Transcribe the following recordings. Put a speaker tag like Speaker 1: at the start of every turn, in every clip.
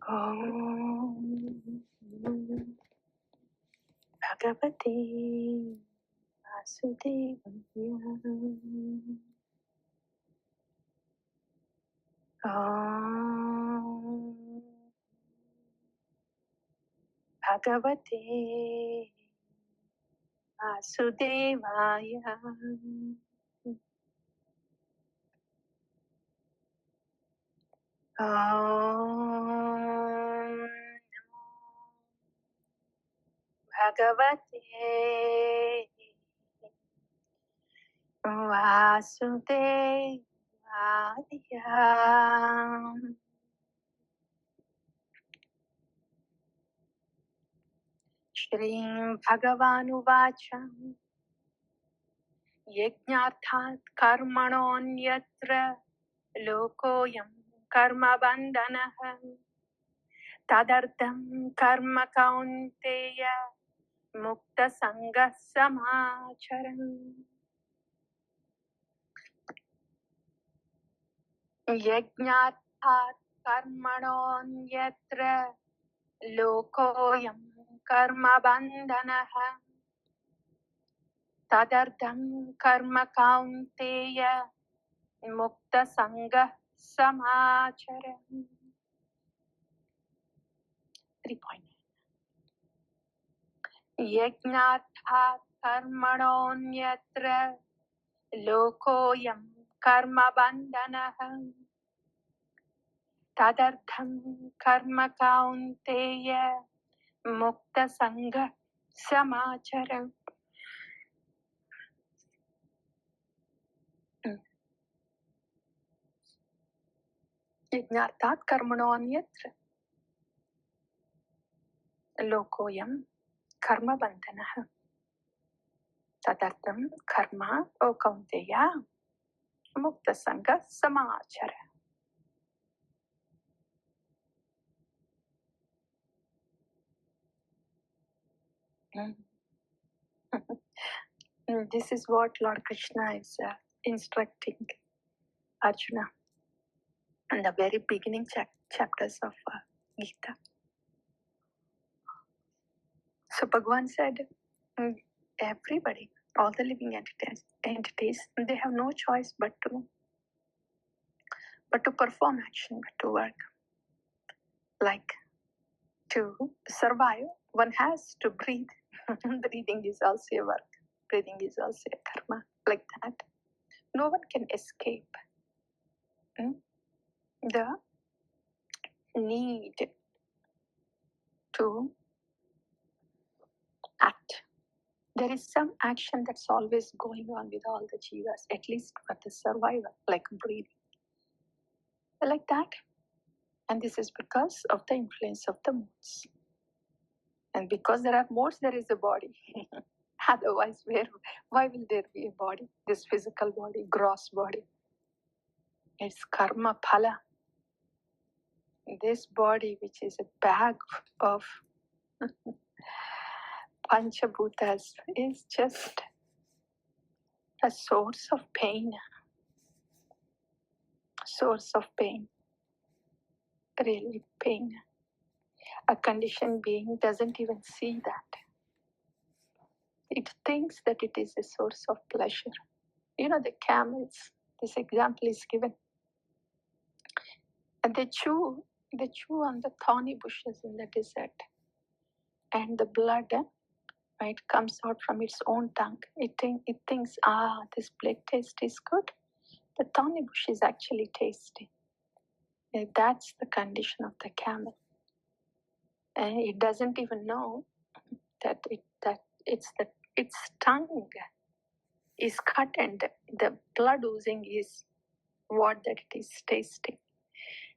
Speaker 1: Om Bhagavate Vasudevaya. Om Bhagavate Vasudevaya. Om Bhagavate Vasudevaya. Shrim Bhagavān uvacha yajñārthāt karmaṇo nyatra loko karma-bandhanaḥ tad-arthaṁ karma kaunteya mukta-saṅgaḥ samācara. Yajñārthāt karmaṇo nyatra loko karma-bandhanaḥ tad-arthaṁ karma kaunteya mukta-saṅgaḥ samācara. 3.9 Yajñārthāt karmaṇo nyatra loko karma-bandhanaḥ tad-arthaṁ karma kaunteya mukta-saṅgaḥ samācara. Yajñārthāt karmaṇo nyatra loko karma-bandhanaḥ tad-arthaṁ karma kaunteya mukta-saṅgaḥ samācara. This is what Lord Krishna is instructing Arjuna in the very beginning chapters of Gita. So Bhagavān said, everybody, all the living entities, they have no choice but to perform action, but to work. Like to survive, one has to breathe. Breathing is also a work. Breathing is also a karma. Like that, no one can escape the need to act. There is some action that's always going on with all the jivas, at least for the survival, like breathing. Like that. And this is because of the influence of the moods. And because there are moods, there is a body. Otherwise, why will there be a body? This physical body, gross body. It's karma phala. This body, which is a bag of panchabhutas, is just a source of pain. Source of pain. Really pain. A conditioned being doesn't even see that. It thinks that it is a source of pleasure. You know, the camels, this example is given. And they chew on the thorny bushes in the desert. And the blood, it comes out from its own tongue. It thinks, this blood taste is good. The thorny bush is actually tasty. And that's the condition of the camel. And it doesn't even know that its tongue is cut and the blood oozing is what that it is tasting.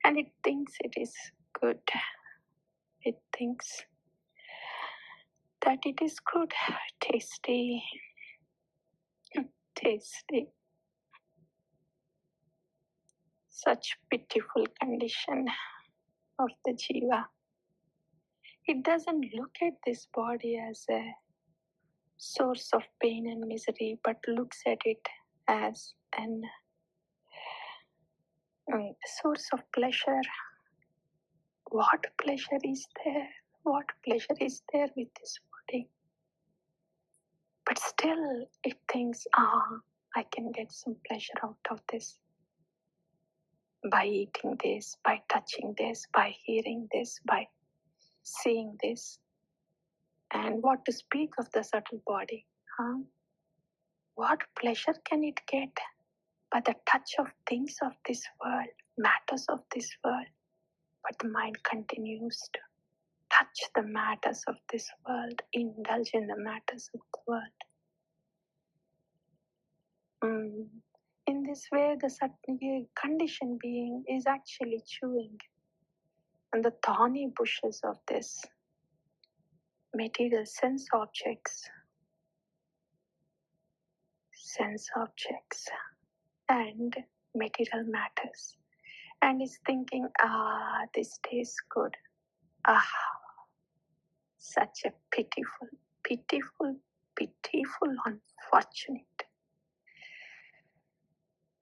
Speaker 1: And it thinks it is good. It thinks that it is good, tasty, tasty. Such pitiful condition of the jiva. It doesn't look at this body as a source of pain and misery, but looks at it as a source of pleasure, What pleasure is there? What pleasure is there with this body? But still it thinks, I can get some pleasure out of this by eating this, by touching this, by hearing this, by seeing this. And what to speak of the subtle body? What pleasure can it get by the touch of things of this world, matters of this world? But the mind continues to touch the matters of this world, indulge in the matters of the world. In this way, the conditioned being is actually chewing on the thorny bushes of this material sense objects, and material matters, and is thinking, this tastes good. Such a pitiful,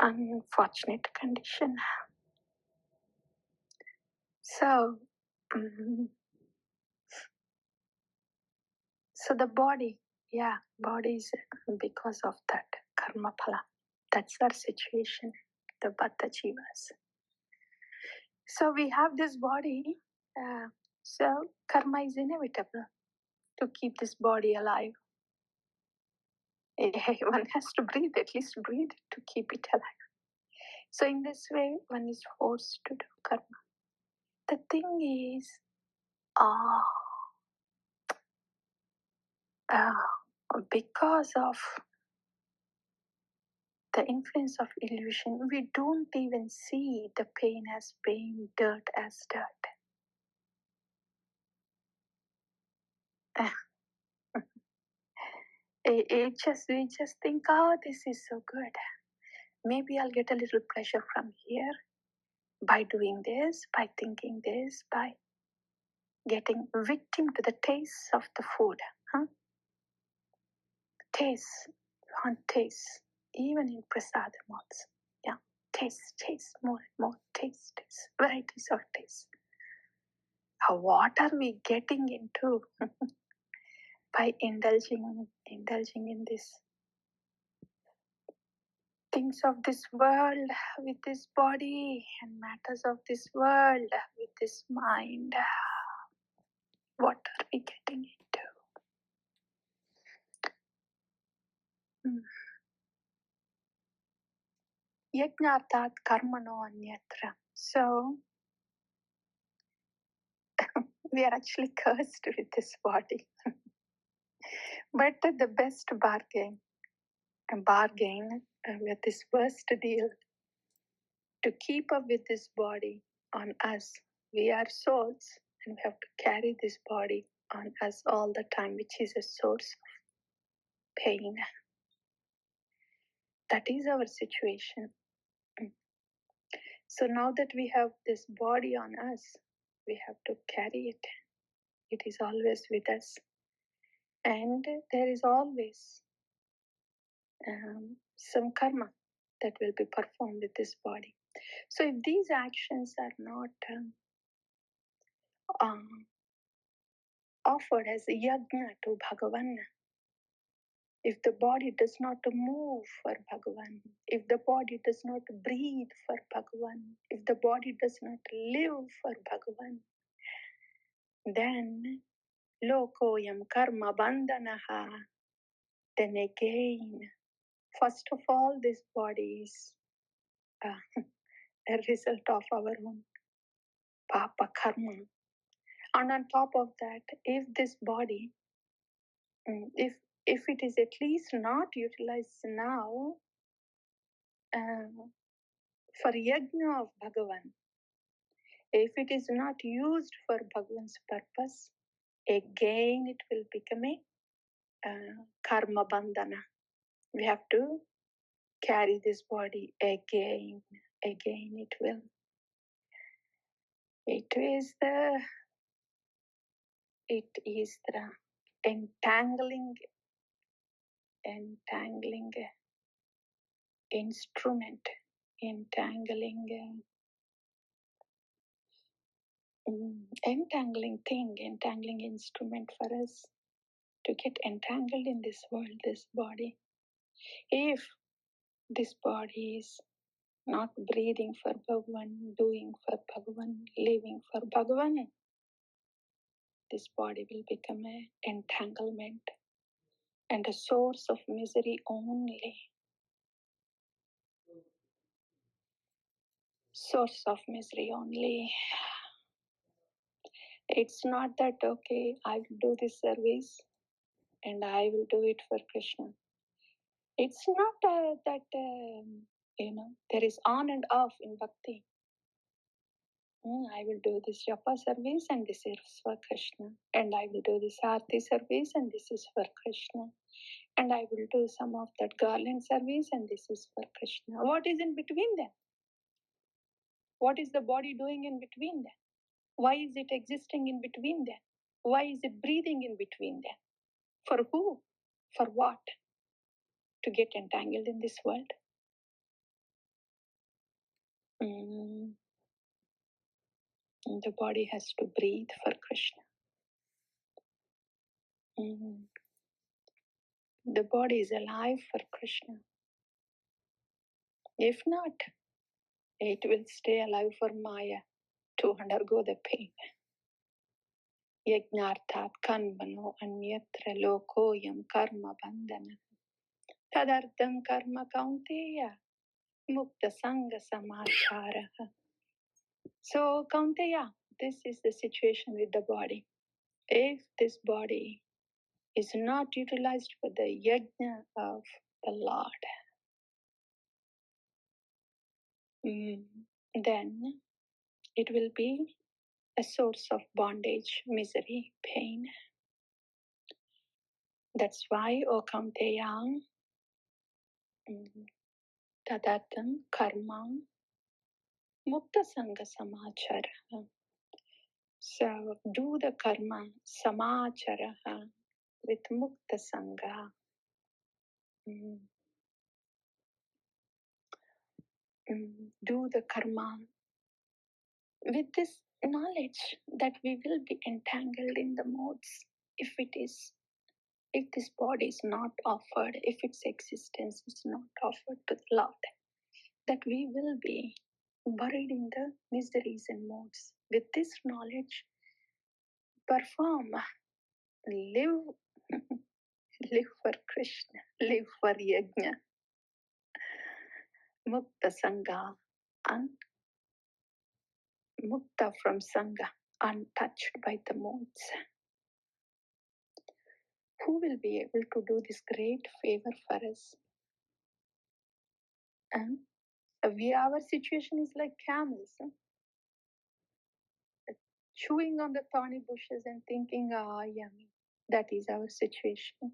Speaker 1: unfortunate condition. So, so the body, body is because of that karma phala. That's our situation, the Baddha Jivas. So we have this body, so karma is inevitable to keep this body alive. One has to breathe, at least breathe to keep it alive. So in this way, one is forced to do karma. The thing is, because of the influence of illusion, we don't even see the pain as pain, dirt as dirt. We just think, this is so good. Maybe I'll get a little pleasure from here by doing this, by thinking this, by getting victim to the taste of the food. Taste, taste, even in prasadam also. Taste, more and more taste, varieties of taste. What are we getting into by indulging in this things of this world with this body and matters of this world with this mind? What are we getting into? Yajñārthāt karmaṇo nyatra. So we are actually cursed with this body. But the best bargain with this worst deal to keep up with this body on us. We are souls and we have to carry this body on us all the time, which is a source of pain. That is our situation. So now that we have this body on us, we have to carry it. It is always with us. And there is always some karma that will be performed with this body. So if these actions are not offered as a yajna to Bhagavān, if the body does not move for Bhagavān, if the body does not breathe for Bhagavān, if the body does not live for Bhagavān, then loko karma-bandhanaḥ, then again, first of all, this body is a result of our own papa karma. And on top of that, if this body, if it is at least not utilized now for yajna of Bhagavan, if it is not used for Bhagavan's purpose, again it will become a karma-bandhanaḥ. We have to carry this body again it will. It is the entangling instrument, entangling entangling thing, entangling instrument for us to get entangled in this world, this body. If this body is not breathing for Bhagavān, doing for Bhagavān, living for Bhagavān, this body will become an entanglement and a source of misery only. Source of misery only. It's not that, okay, I will do this service and I will do it for Krishna. It's not that, there is on and off in bhakti. I will do this japa service and this is for Krishna. And I will do this arti service and this is for Krishna. And I will do some of that garland service and this is for Krishna. What is in between them? What is the body doing in between them? Why is it existing in between them? Why is it breathing in between them? For who? For what? To get entangled in this world? The body has to breathe for Krishna. The body is alive for Krishna. If not, it will stay alive for Maya to undergo the pain. Yajñārthāt karmaṇo nyatra loko karma-bandhanaḥ. Tad-arthaṁ kaunteya mukta-saṅgaḥ samācara. So, kaunteya, this is the situation with the body. If this body is not utilized for the yajna of the Lord, then it will be a source of bondage, misery, pain. That's why, O kaunteya, tad-arthaṁ mukta-saṅgaḥ samācara. So do the karma samācara with mukta-saṅgaḥ. Do the karma with this knowledge that we will be entangled in the modes if this body is not offered, if its existence is not offered to the Lord, that we will be buried in the miseries and modes. With this knowledge, perform, live, live for Krishna, live for yajna, mukta-saṅgaḥ, mukta from sangha, untouched by the modes. Who will be able to do this great favor for us? Our situation is like camels, chewing on the thorny bushes and thinking, yummy. That is our situation.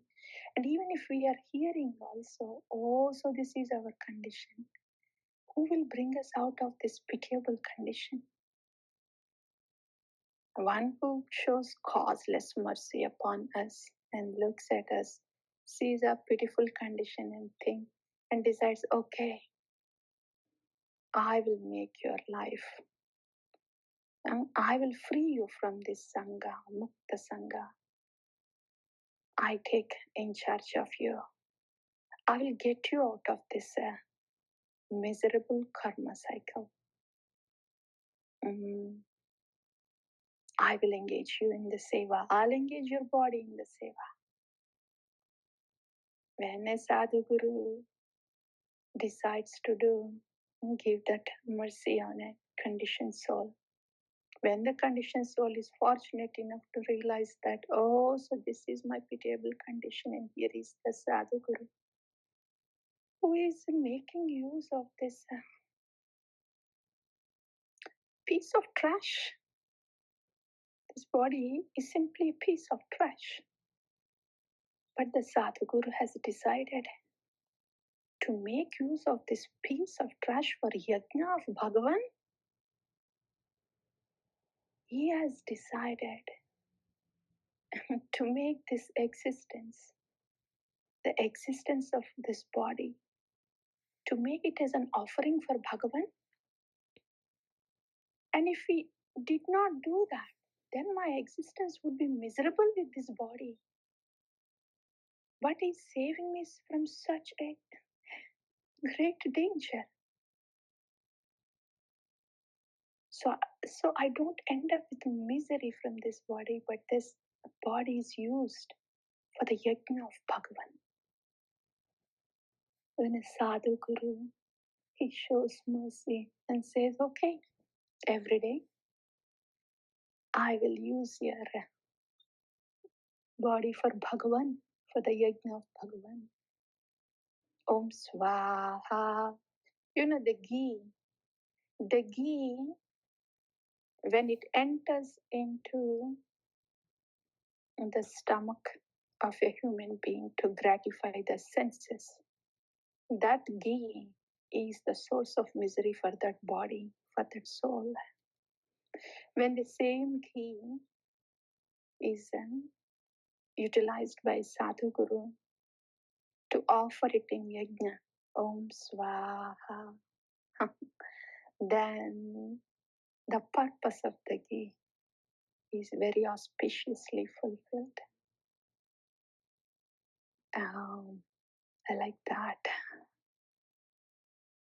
Speaker 1: And even if we are hearing also this is our condition. Who will bring us out of this pitiable condition? One who shows causeless mercy upon us and looks at us, sees our pitiful condition and decides, okay, I will make your life. And I will free you from this sangha, mukta-saṅgaḥ. I take in charge of you. I will get you out of this miserable karma cycle. I will engage you in the seva. I'll engage your body in the seva. When a sadhu guru decides to give that mercy on a conditioned soul, when the conditioned soul is fortunate enough to realize that, oh, so this is my pitiable condition and here is the sadhu guru who is making use of this piece of trash. This body is simply a piece of trash. But the sadhu guru has decided to make use of this piece of trash for yajna of Bhagavān. He has decided to make this existence, the existence of this body, to make it as an offering for Bhagavan. And if we did not do that, then my existence would be miserable with this body. But he's saving me from such a great danger. So I don't end up with misery from this body, but this body is used for the yajna of Bhagavan. When a sadhu guru, he shows mercy and says, okay, every day I will use your body for Bhagavan, for the yajna of Bhagavan. Om Swaha. You know the ghee, when it enters into the stomach of a human being to gratify the senses, that ghee is the source of misery for that body, for that soul. When the same ghee is utilized by Sadhu Guru to offer it in yajna, Om Swaha, then the purpose of the ghee is very auspiciously fulfilled. I like that.